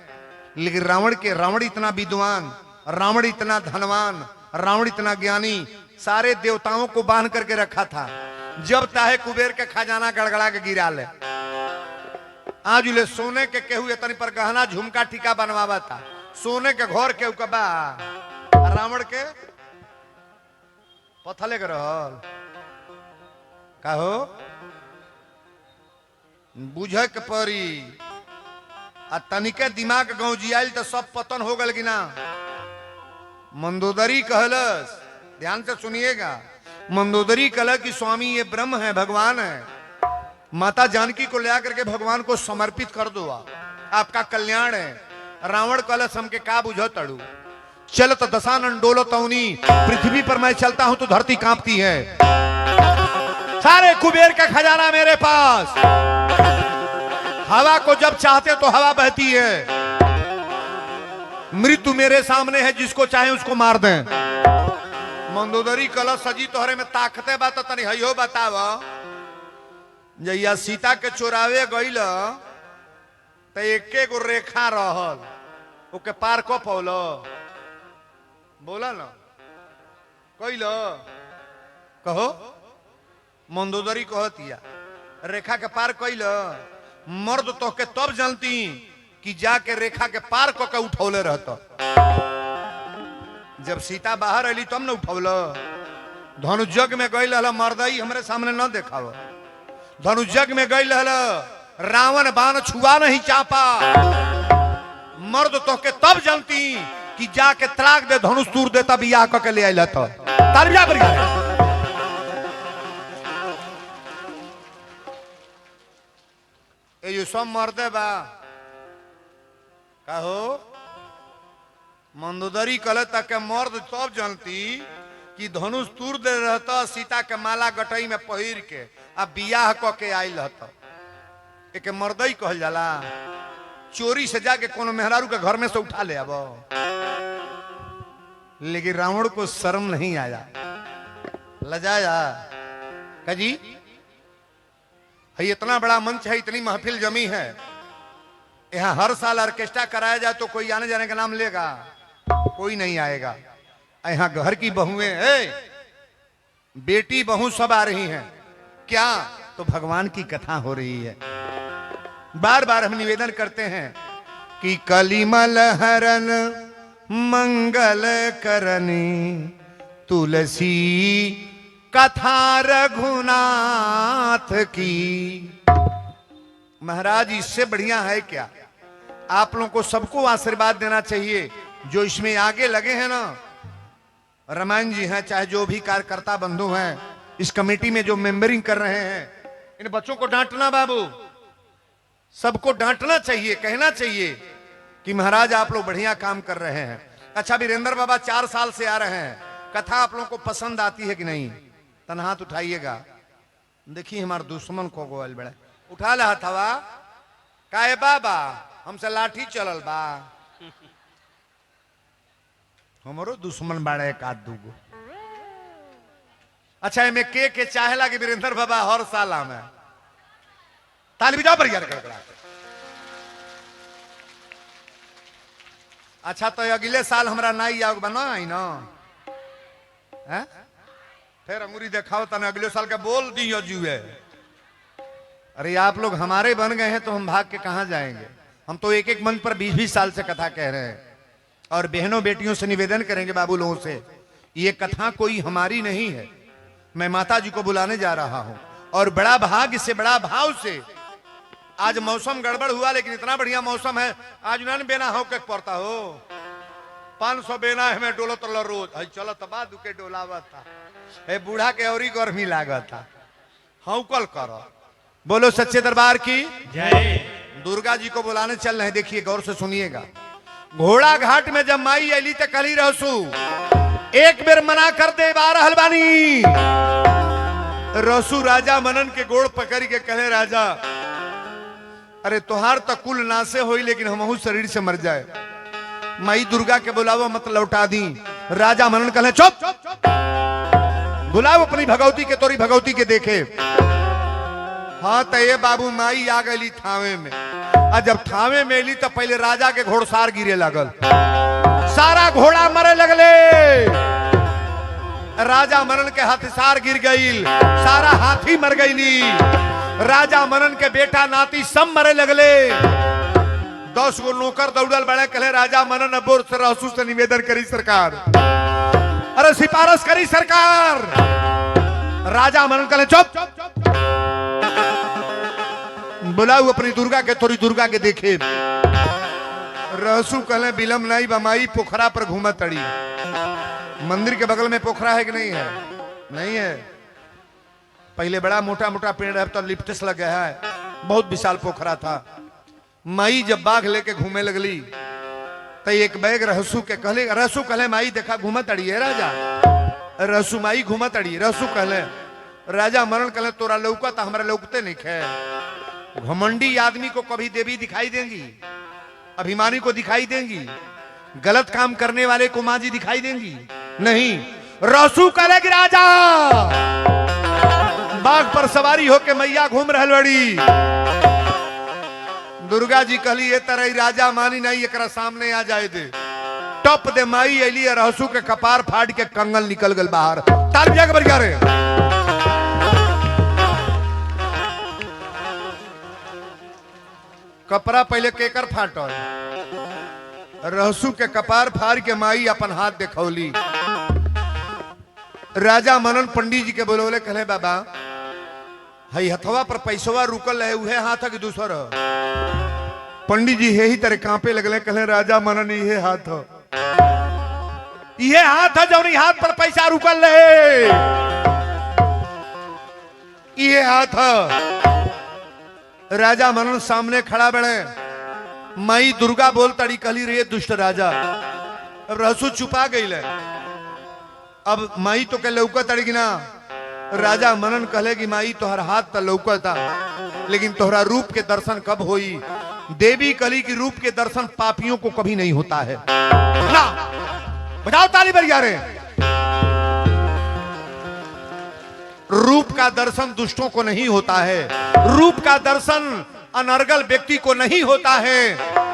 लेकिन रावण इतना विद्वान, रावण इतना धनवान, रावण इतना ज्ञानी, सारे देवताओं को बांध करके रखा था। जब चाहे कुबेर के खजाना गड़गड़ा के गिरा ले। आज ले सोने के केहू इतनी पर गहना झुमका टीका बनवावा था, सोने के घर के बा, रावण के पथले के रहल। कहो बुझे के परी आ तनिके दिमाग गाँव जियाल तो सब पतन हो गल कि ना। मंदोदरी कहलस, ध्यान से सुनिएगा, मंदोदरी कहला कि स्वामी ये ब्रह्म है, भगवान है, माता जानकी को ले करके भगवान को समर्पित कर दो, आपका कल्याण है। रावण कलश हमके का बुझो तड़ू, चलत दशानन डोलत अवनी, पृथ्वी पर मैं चलता हूं तो धरती कांपती है। सारे कुबेर का खजाना मेरे पास, हवा को जब चाहते तो हवा बहती है, मृत्यु मेरे सामने है, जिसको चाहे उसको मार दें। मंदोदरी कलश सजी तोहरे में ताकते बात तनी हयो बताव। जैया सीता के चोरावे गईल तो एके गो रेखा रहल, ओके पार को पौलो बोला ना कइलो। कहो मंदोदरी कहतिया रेखा के पार कइलो, मर्द तो के तब जानती कि जाके रेखा के पार को के उठौले रहता। जब सीता बाहर अली तब न उठौलो। धनुजग में गई हल मर्दई हमरे सामने न देखाव। धनुजग में गई हल रावण बाण छुआ नहीं चापा। मर्द तो के तब जानती कि जाके त्राग दे धनुष तूर देता बियाह करके ले आइल तो तारबिया बढ़िया। ये सब मर्दे बा कहो मंदोदरी कले तक के मर्द तब जानती कि धनुष तूर दे रहता सीता के माला गटई में पहिर के अब बियाह क के आयल रहता एक मर्दई कहल जाला। चोरी से जाके कोनो मेहरारू के घर में से उठा ले अब, लेकिन रावण को शर्म नहीं आया, लजाया कजी है इतना बड़ा मंच है, इतनी महफिल जमी है, यहाँ हर साल ऑर्केस्ट्रा कराया जाए तो कोई आने जाने का नाम लेगा? कोई नहीं आएगा। यहाँ घर की बहुएं बेटी बहू सब आ रही हैं, क्या तो भगवान की कथा हो रही है। बार बार हम निवेदन करते हैं कि कलिमल हरन मंगल करनी तुलसी कथा रघुनाथ की। महाराज इससे बढ़िया है क्या? आप लोगों को सबको आशीर्वाद देना चाहिए जो इसमें आगे लगे हैं ना, रामायण जी हैं चाहे जो भी कार्यकर्ता बंधु हैं, इस कमेटी में जो मेंबरिंग कर रहे हैं, इन बच्चों को डांटना बाबू, सबको डांटना चाहिए, कहना चाहिए कि महाराज आप लोग बढ़िया काम कर रहे हैं। अच्छा वीरेंद्र बाबा 4 साल से आ रहे हैं, कथा आप लोगों को पसंद आती है कि नहीं? तन हाथ उठाइएगा। देखिए हमारे दुश्मन को गोल बड़े उठा ला हथवा काहे बाबा हमसे लाठी चलल बा, हमारो दुश्मन बाड़े एक आध दूगो। अच्छा में के चाहेला कि वीरेंद्र बाबा हर साल आवे, ताली बजाओ पर यार कड़कड़ा। अच्छा तो अगले साल हमरा नाई आओ बना आई ना है? फिर अंगूरी दिखाओ तने अगले साल का बोल दी जुए। अरे आप लोग हमारे बन गए हैं तो हम भाग के कहां जाएंगे? हम तो एक एक मंच पर 20-20 साल से कथा कह रहे हैं और बहनों बेटियों से निवेदन करेंगे बाबू लोगों से, ये कथा कोई हमारी नहीं है। मैं माता जी को बुलाने जा रहा हूं और बड़ा भाग्य से बड़ा भाव से, आज मौसम गड़बड़ हुआ लेकिन इतना बढ़िया मौसम है, आज उन्होंने बेना हो के पड़ता हो 500 बेना है मैं डोलो तो रोज है चलो तबा दुके डोलावा था ए बूढ़ा के औरी गर्मी लागत था। हौकल करो, बोलो सच्चे दरबार की जय। दुर्गा जी को बुलाने चल रहे हैं, देखिए गौर से सुनिएगा। घोड़ा घाट में जब माई अली तक कली रहसू एक बेर मना कर दे बार हलवानी रसू राजा मनन के गोड़ पकड़ के कहे राजा अरे तुहार तो कुल नासे होई लेकिन हमहू शरीर से मर जाए, माई दुर्गा के बुलावो मत लौटा दी। राजा मनन कहे चुप, बुलाओ अपनी भगवती के, तोरी भगवती के देखे। हाँ तो ये बाबू माई आ गई थावे में, और जब थावे में ली तो पहले राजा के घोड़सार गिरे लगल, सारा घोड़ा मरे लगले, राजा मनन के हथिसार गिर गई, सारा हाथी मर गई, राजा मनन के बेटा नाती सब मरे लगले। 10 गो नौकर दौड़ल बड़े कहले राजा मनन अबोर से रहसू से निवेदन करी सरकार, अरे सिफारिश करी सरकार। राजा मनन कहले चुप, बुलाओ अपनी दुर्गा के, थोड़ी दुर्गा के देखे। रहसू कहले बिलम नहीं बमाई पोखरा पर घूमा तड़ी। मंदिर के बगल में पोखरा है कि नहीं है? नहीं है। पहले बड़ा मोटा मोटा पेड़ है, तो लिप्टस लग गया है, बहुत विशाल पोखरा था। माई जब बाघ लेके घूमे लगली तो एक बैग रहसू के कहले, रहसू कहले माई देखा घूमा तड़ी है राजा। रहसू माई घूमा तड़ी, रहसू कहले राजा मरण कहले तोरा लौका तो हमारे लौकते नहीं खे। घमंडी आदमी को कभी देवी दिखाई देंगी, अभिमानी को दिखाई देंगी, गलत काम करने वाले को माँ जी दिखाई देंगी? नहीं। रहसू कहले कि राजा बाघ पर सवारी होके मैया घूम रहल बड़ी। दुर्गा जी कहली ये तरह राजा मानी नहीं, एकरा सामने आ जाए दे। टप दे माई अली रहसू के कपार फाड़ के कंगल निकल गल बाहर। ताल बजा के बजा रहे कपड़ा पहले केकर फाटल, रहसू के कपार फाड़ के माई अपन हाथ देखौली। राजा मनन पंडित जी के बोलोले कहले बाबा हई हथवा पर पैसवा रुकल है, उहे हाथ कि दूसर? पंडित जी यही तरह कांपे लगले, कहले राजा मनन ये हाथ ये हाथ है जौन हाथ पर पैसा रुकल रहे, ये हाथ राजा मनन सामने खड़ा बड़े। माई दुर्गा बोल तड़ी कहली रे दुष्ट राजा। अब रहसू छुपा गई ले। अब माई तो कह लौका तड़ी ना। राजा मनन कहले कि माई तोहर हाथ त लौकता, लेकिन तोहरा रूप के दर्शन कब होई? देवी कली की रूप के दर्शन पापियों को कभी नहीं होता है ना। बजाओ ताली बजा रहे। रूप का दर्शन दुष्टों को नहीं होता है, रूप का दर्शन अनर्गल व्यक्ति को नहीं होता है।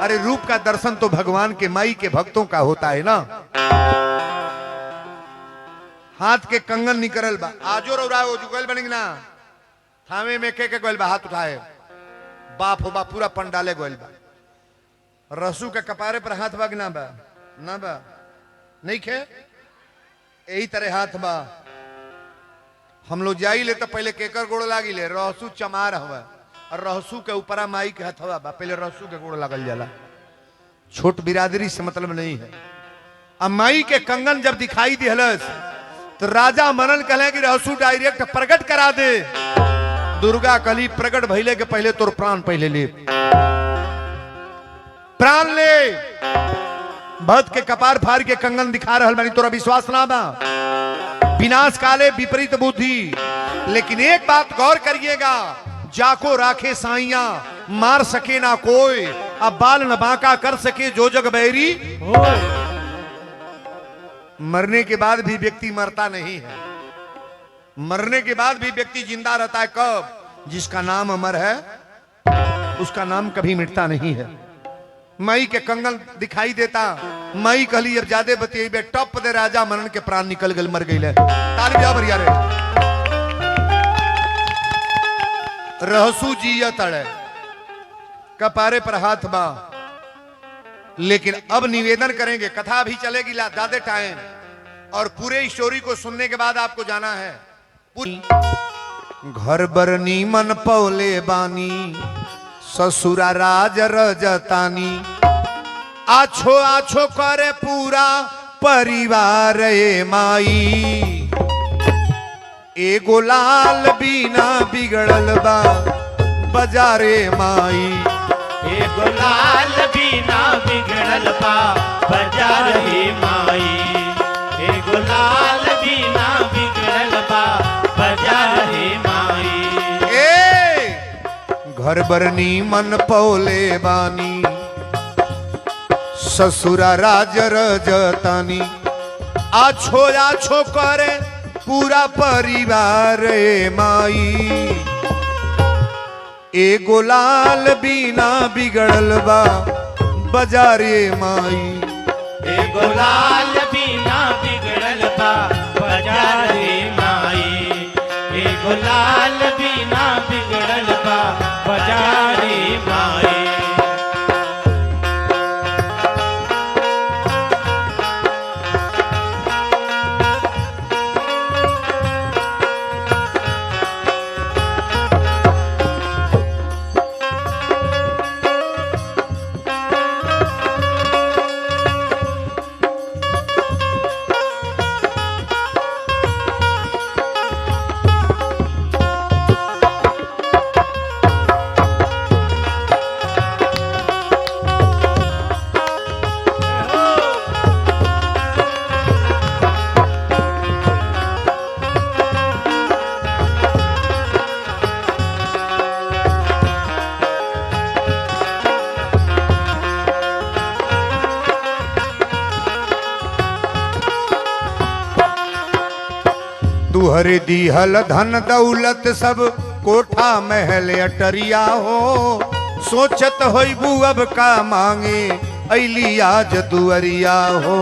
अरे रूप का दर्शन तो भगवान के माई के भक्तों का होता है ना। हाथ के कंगन निकलल बा, आजो रौरा हो जुगल बनिग ना। थामे में के गोल बा, हाथ उठाए, बाप हो बा, पूरा पंडाले गोल बा। रसू के कपारे पर हाथ बा कि ना बा? ना बा, नहीं खे, यही तरह हाथ बा। हम लोग जाई ले तो पहले केकर गोड़ लागी ले, रहसू चमार हुआ और रहसू के ऊपरा माई के हथवा बा, पहले रहसू के गोड़ लगल जाला। छोट बिरादरी से मतलब नहीं है। अब माई के कंगन जब दिखाई दिहलस तो राजा मनन कहले कि रहसू डायरेक्ट प्रकट करा दे। दुर्गा कली प्रकट भइले के पहले तोर प्राण पहले ले, प्राण ले। भक्त के कपार फाड़ के कंगन दिखा रहल बानी, तोरा विश्वास ना बा? विनाश काले विपरीत बुद्धि। लेकिन एक बात गौर करिएगा, जाको राखे साइया मार सके ना कोई, अब बाल न बांका कर सके जो जग बैरी। मरने के बाद भी व्यक्ति मरता नहीं है, मरने के बाद भी व्यक्ति जिंदा रहता है। कब? जिसका नाम अमर है उसका नाम कभी मिटता नहीं है। माई के कंगन दिखाई देता, माई कहली अब ज्यादा बतिये, टप दे राजा मनन के प्राण निकल गए, मर गई। ताली बजा बरिया रे। रहसू जिया तड़े, कपारे पर हाथ बा। लेकिन अब निवेदन करेंगे, कथा भी चलेगी ज्यादा टाइम, और पूरे स्टोरी को सुनने के बाद आपको जाना है। घर बरनी मन पौले बानी, ससुरा राज रजतानी, आछो आछो करे पूरा परिवार ए माई। एगो लाल बिना बिगड़ल बा बजारे माई। एगो लाल बिना बिगड़ल बा बजारे माई। एगो लाल बिना बिगड़ल बा बजारे माई। घर बरनी मन पौले बानी, ससुरा राज रजतानी, आछो आछो करे पूरा परिवार ए माई। एगो लाल बिना बिगड़ल बा बजारे माई। एगो लाल बिना बिगड़ल बा बजारे माई। एगो लाल बिना बिगड़ल बा बजारे माई। तुहरे दीहल धन दौलत सब कोठा महल अटरिया हो। सोचत होइबू अब का मांगे अइली आज दुअरिया हो।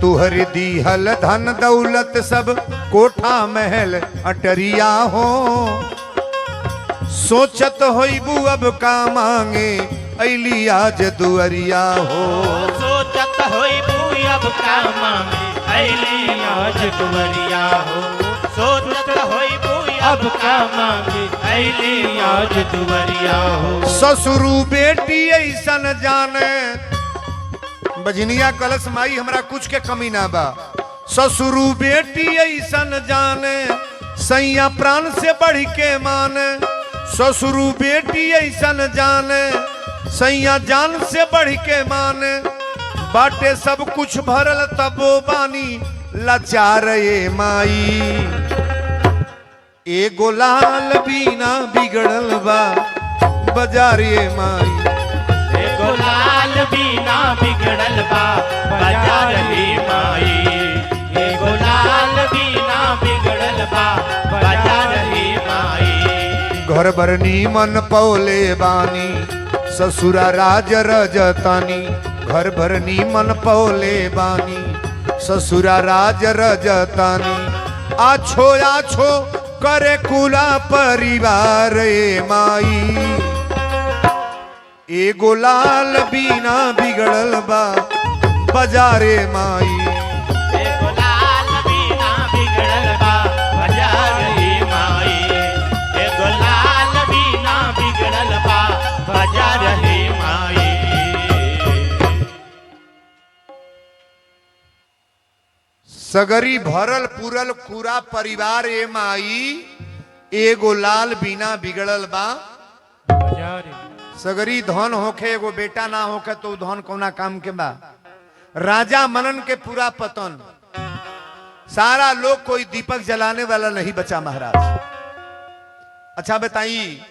तुहरे दीहल धन दौलत सब कोठा महल अटरिया हो। सोचत होइबू अब का मांगे अइली आज दुअरिया हो। सोचत होइबू अब का मांगे अइली आज दुअरिया हो। सोचत होइबू अब का मांगे अइली आज दुअरिया हो। ससुरु बेटी ऐसन जाने बजनिया कलश माई हमरा कुछ के कमी ना बा। ससुरु बेटी ऐसन जाने सैया प्राण से बढ़ के माने। ससुरु बेटी ऐसन जाने सैया जान से बढ़ के माने। बाटे सब कुछ भरल तबो बानी लाचार ये माई। एगो लाल बीना बिगड़ल बा बाजार ये माई। एगो लाल बीना बिगड़ल बा बाजार रे माई। एगो लाल बीना बिगड़ल बा बाजार रे माई। घर बरनी मन पौले बानी ससुरा राज रजतानी। घर भरनी मन पौले बानी ससुरा राज रजतानी। आछो आछो करे कुला परिवार ए माई। एगो लाल बीना बिगड़ल बा बाजारे माई। एगो लाल बीना बिगड़ल बा बाजार रे माई। एगो लाल बीना बिगड़ल बा बाजार रे माई। सगरी भरल पूरल पूरा परिवार ए माई। एगो लाल बीना बिगड़ल बा। सगरी धन होखे एगो बेटा ना होखे तो धन कौना काम के बा। राजा मनन के पूरा पतन। सारा लोग कोई दीपक जलाने वाला नहीं बचा महाराज। अच्छा बताई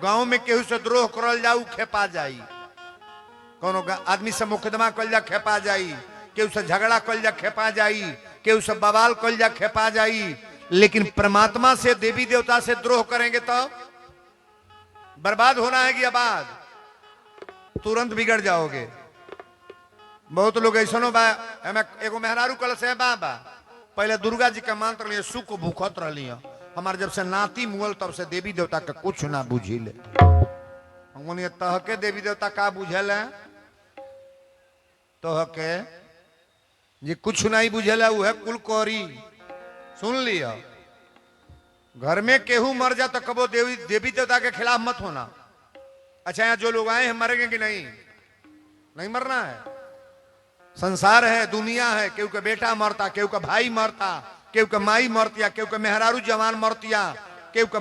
गांव में केहू से द्रोह करल जाऊ खेपा जाई। कोनो आदमी से मुकदमा कल जा खेपा जाई। केहू से झगड़ा कल जा खेपा जाई। केहू से बवाल कल जा खेपा जाई। लेकिन परमात्मा से देवी देवता से द्रोह करेंगे तो बर्बाद होना है कि आबाद। तुरंत बिगड़ जाओगे। बहुत लोग ऐसा बा एगो मेहरारू कल से बाबा पहले दुर्गा जी का मंत्र लिए सुख भूखत रही। हमारे जब से नाती मुअल तब से देवी देवता का कुछ ना बुझिले। तहके देवी देवता का बुझल है तहके जे कुछ नहीं बुझल है वह कुल कोरी। सुन लिया घर में केहू मर जा तो कबो देवी देवता के खिलाफ मत होना। अच्छा यहाँ जो लोग आए हैं मरेंगे कि नहीं? नहीं मरना है। संसार है दुनिया है। केहू का बेटा मरता केहू का भाई मरता केहू का माई मरतिया केहू का मेहरारू जवान मरतिया केहू का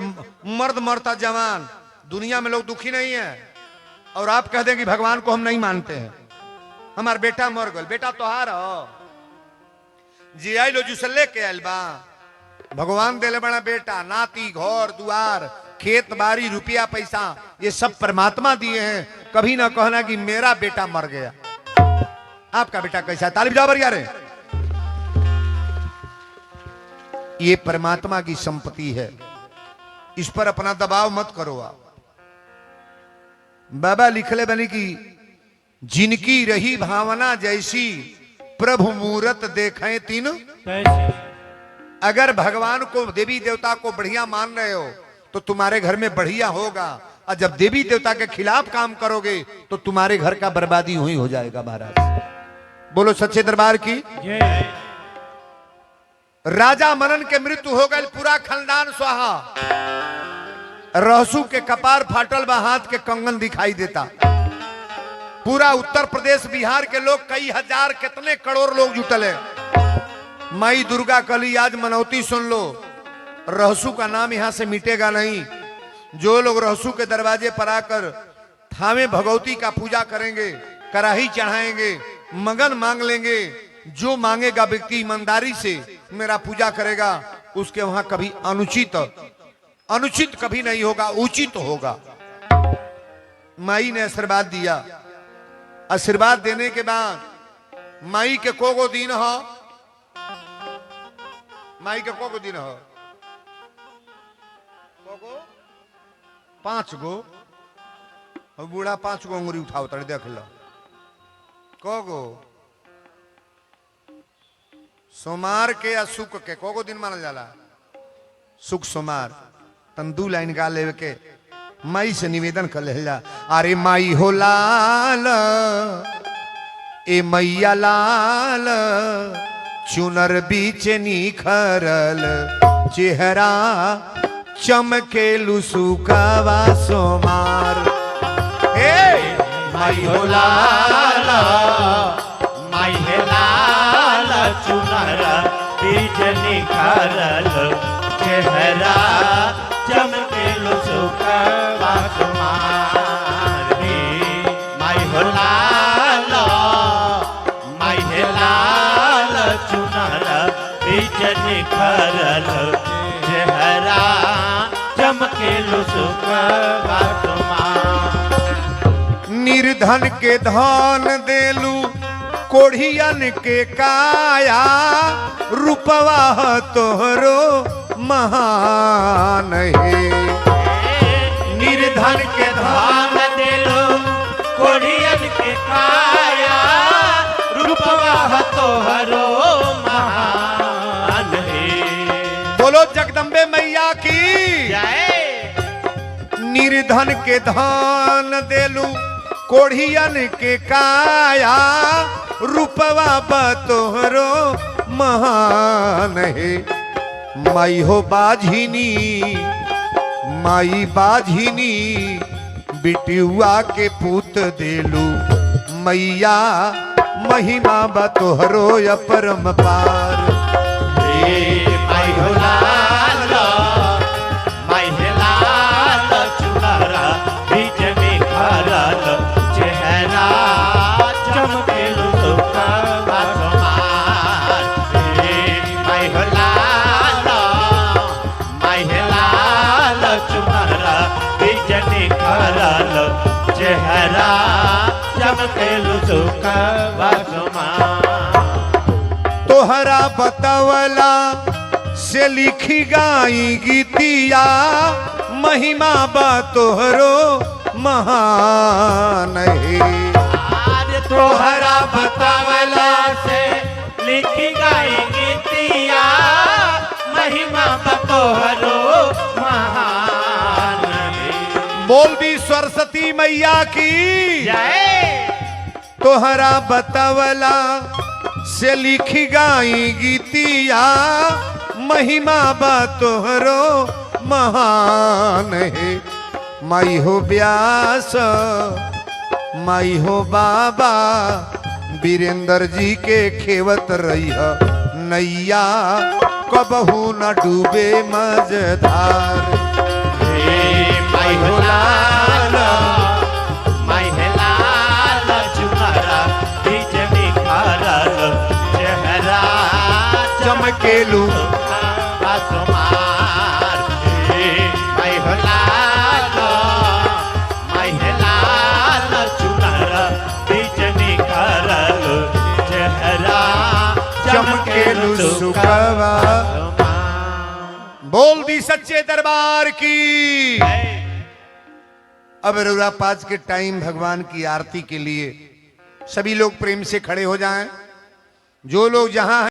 मर्द मरता जवान। दुनिया में लोग दुखी नहीं है। और आप कह दें कि भगवान को हम नहीं मानते हैं। हमार बेटा मर गल। बेटा तोहार हो जी आई लो जुसे लेके आयल बा। भगवान देले बड़ा बेटा नाती घर दुआर खेत बाड़ी रुपया पैसा ये सब परमात्मा दिए हैं। कभी ना कहना कि मेरा बेटा मर गया। आपका बेटा कैसा है? तालिब जाबर यार। ये परमात्मा की संपत्ति है। इस पर अपना दबाव मत करो। आप बाबा लिखले बनी कि जिनकी रही भावना जैसी प्रभु मूरत देखें तीन। अगर भगवान को देवी देवता को बढ़िया मान रहे हो तो तुम्हारे घर में बढ़िया होगा। और जब देवी देवता के खिलाफ काम करोगे तो तुम्हारे घर का बर्बादी हुई हो जाएगा। महाराज बोलो सच्चे दरबार की। राजा मनन के मृत्यु हो गई। पूरा खानदान स्वाहा। रहसू के कपार फाटल बा हाथ के कंगन दिखाई देता। पूरा उत्तर प्रदेश बिहार के लोग कई हजार कितने करोड़ लोग जुटल है। माई दुर्गा कली आज मनौती सुन लो। रहसू का नाम यहां से मिटेगा नहीं। जो लोग रहसू के दरवाजे पर आकर थामे भगवती का पूजा करेंगे कराही चढ़ाएंगे मगन मांग लेंगे। जो मांगेगा व्यक्ति ईमानदारी से मेरा पूजा करेगा उसके वहां कभी अनुचित कभी नहीं होगा उचित होगा। माई ने आशीर्वाद दिया। आशीर्वाद देने के बाद माई के कोगो दिन हो। माई के कोगो दिन हो? कोगो 5 गो। और बूढ़ा 5 गो अंगुरी उठाओ तड़े देख लो। कोगो सोमार के या सुख के कोगो दिन मानल जाला? सुख सोमार तंदू लाइन गा लेवे के माई से निवेदन कर ले जा। अरे माई हो लाल ए मैया लाल चुनर बीच निखरल चेहरा चमके लुसुकावा सोमार। हे माई हो लाल निखरल चेहरा चमके सुखवा तुम्हारी माई हो लाल चुनर बीच निखरल चेहरा चमके सुखवा तुम्हार निर्धन के धन देलू कोढ़ियन के काया रूपवा तोहरो महान है। निर्धन के धन देलू कोढ़ियन के काया रूपवा तोहरो महान है। बोलो जगदम्बे मैया की जय। निर्धन के धन देलू कोढ़ियन के काया रूपवा बतोहरो महान है। माई हो बाझिनी माई बाझिनी बिटियुआ के पूत देलू मैया महिमा बतोहरो अपरम पार। माई हो लाल माई हे लाल चुनरा बीच निखरल चेहरा चमके सुखवा तुम्हार। माई हो लाल चुनरा बीच निखरल चेहरा चमके सुखवा तुम्हार। तोहरा बतवला से लिखी गाई गीतिया महिमा बा तोहरो महान है। तोहरा बतावला से लिखी गाई गीतिया महिमा बतोहरो महान है। बोल दी सरस्वती मैया की जय। तोहरा बतवला से लिखी गाई गीतिया महिमा बा तोहरो महान है। माई हो व्यास माई हो बाबा वीरेंद्र जी के खेवत रही नैया कबहू न डूबे मझधार। माई हो लाल माई हे लाल चुनरा बीच निखरल चेहरा चमकेलू सुखवा तुम्हार। माई हो लाल माई हे लाल चुनरा बीच निखरल चेहरा चमकेलू सुखवा। बोल दी सच्चे दरबार की। अब रउरा पाँच के टाइम भगवान की आरती के लिए सभी लोग प्रेम से खड़े हो जाएं। जो लोग जहां